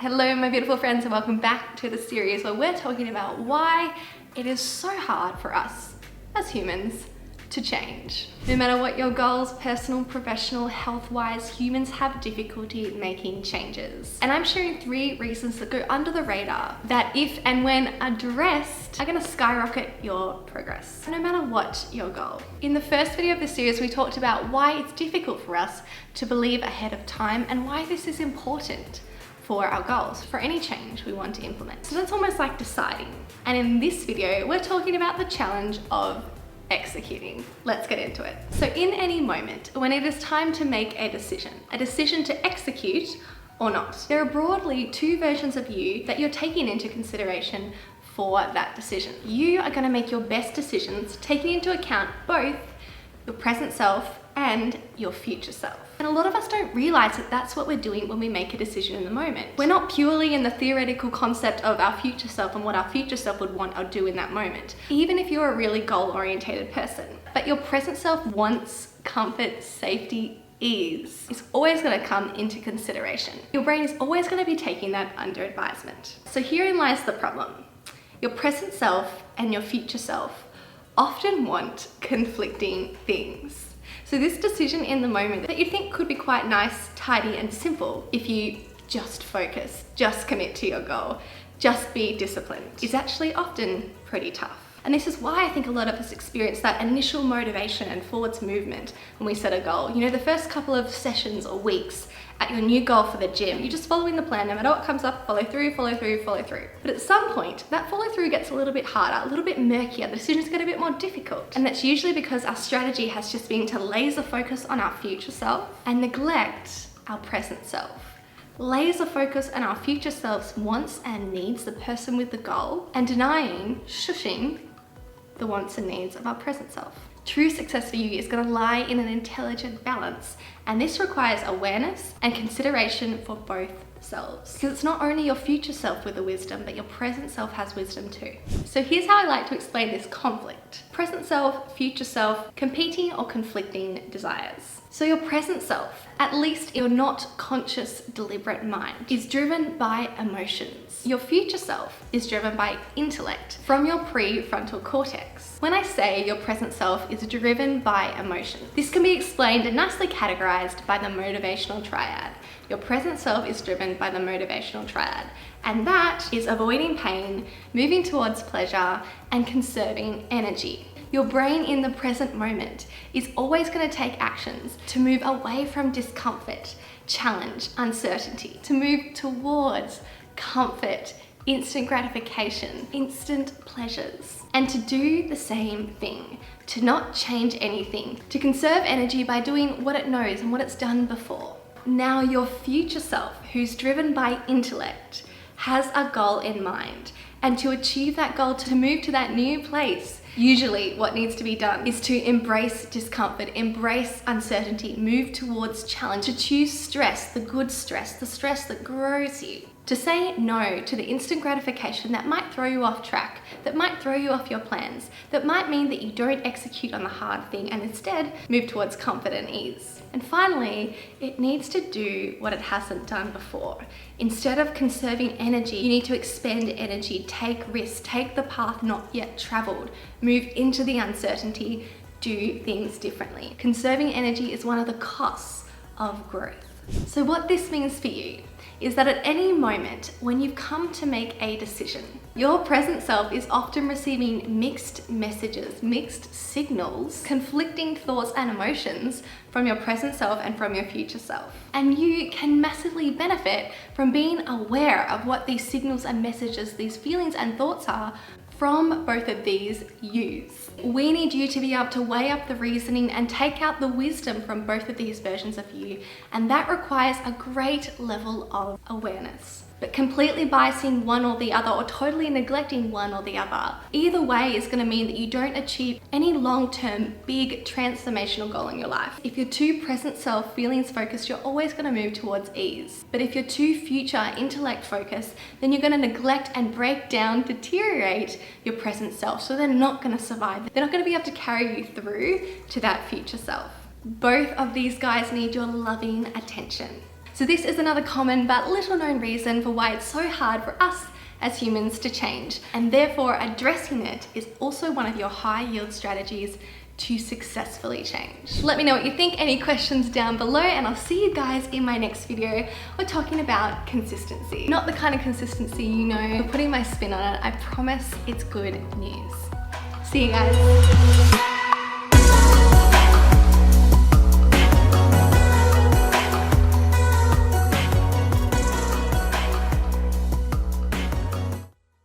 Hello my beautiful friends, and welcome back to the series where we're talking about why it is so hard for us as humans to change. No matter what your goals, personal, professional, health-wise, humans have difficulty making changes. And I'm sharing 3 reasons that go under the radar that if and when addressed are gonna skyrocket your progress, no matter what your goal. In the first video of this series, we talked about why it's difficult for us to believe ahead of time and why this is important for our goals, for any change we want to implement. So that's almost like deciding. And in this video, we're talking about the challenge of executing. Let's get into it. So in any moment, when it is time to make a decision to execute or not, there are broadly 2 versions of you that you're taking into consideration for that decision. You are gonna make your best decisions, taking into account both your present self and your future self. And a lot of us don't realize that that's what we're doing when we make a decision in the moment. We're not purely in the theoretical concept of our future self and what our future self would want or do in that moment, even if you're a really goal-oriented person. But your present self wants comfort, safety, ease. It's always gonna come into consideration. Your brain is always gonna be taking that under advisement. So herein lies the problem. Your present self and your future self often want conflicting things. So this decision in the moment that you think could be quite nice, tidy, and simple if you just focus, just commit to your goal, just be disciplined, is actually often pretty tough. And this is why I think a lot of us experience that initial motivation and forwards movement when we set a goal. You know, the first couple of sessions or weeks at your new goal for the gym, you're just following the plan, no matter what comes up, follow through, follow through, follow through. But at some point, that follow through gets a little bit harder, a little bit murkier, the decisions get a bit more difficult. And that's usually because our strategy has just been to laser focus on our future self and neglect our present self. Laser focus on our future self's wants and needs, the person with the goal, and shushing the wants and needs of our present self. True success for you is going to lie in an intelligent balance, and this requires awareness and consideration for both selves. Because it's not only your future self with the wisdom, but your present self has wisdom too. So here's how I like to explain this conflict. Present self, future self, competing or conflicting desires. So your present self, at least your not conscious, deliberate mind, is driven by emotions. Your future self is driven by intellect from your prefrontal cortex. When I say your present self is driven by emotion, this can be explained and nicely categorized by the motivational triad. Your present self is driven by the motivational triad, and that is avoiding pain, moving towards pleasure, and conserving energy. Your brain in the present moment is always going to take actions to move away from discomfort, challenge, uncertainty, to move towards comfort, instant gratification, instant pleasures, and to do the same thing, to not change anything, to conserve energy by doing what it knows and what it's done before. Now your future self, who's driven by intellect, has a goal in mind, and to achieve that goal, to move to that new place, usually what needs to be done is to embrace discomfort, embrace uncertainty, move towards challenge, to choose stress, the good stress, the stress that grows you. To say no to the instant gratification that might throw you off track, that might throw you off your plans, that might mean that you don't execute on the hard thing and instead move towards comfort and ease. And finally, it needs to do what it hasn't done before. Instead of conserving energy, you need to expend energy, take risks, take the path not yet traveled, move into the uncertainty, do things differently. Conserving energy is one of the costs of growth. So what this means for you is that at any moment when you've come to make a decision, your present self is often receiving mixed messages, mixed signals, conflicting thoughts and emotions from your present self and from your future self. And you can massively benefit from being aware of what these signals and messages, these feelings and thoughts are from both of these yous. We need you to be able to weigh up the reasoning and take out the wisdom from both of these versions of you, and that requires a great level of awareness. But completely biasing one or the other, or totally neglecting one or the other, either way is going to mean that you don't achieve any long-term big transformational goal in your life. If you're too present self feelings focused, you're always going to move towards ease. But if you're too future intellect focused, then you're going to neglect and break down, deteriorate your present self. So they're not going to survive. They're not going to be able to carry you through to that future self. Both of these guys need your loving attention. So this is another common but little known reason for why it's so hard for us as humans to change, and therefore addressing it is also one of your high yield strategies to successfully change. Let me know what you think, any questions down below, and I'll see you guys in my next video. We're talking about consistency. Not the kind of consistency you know, but putting my spin on it. I promise it's good news. See you guys.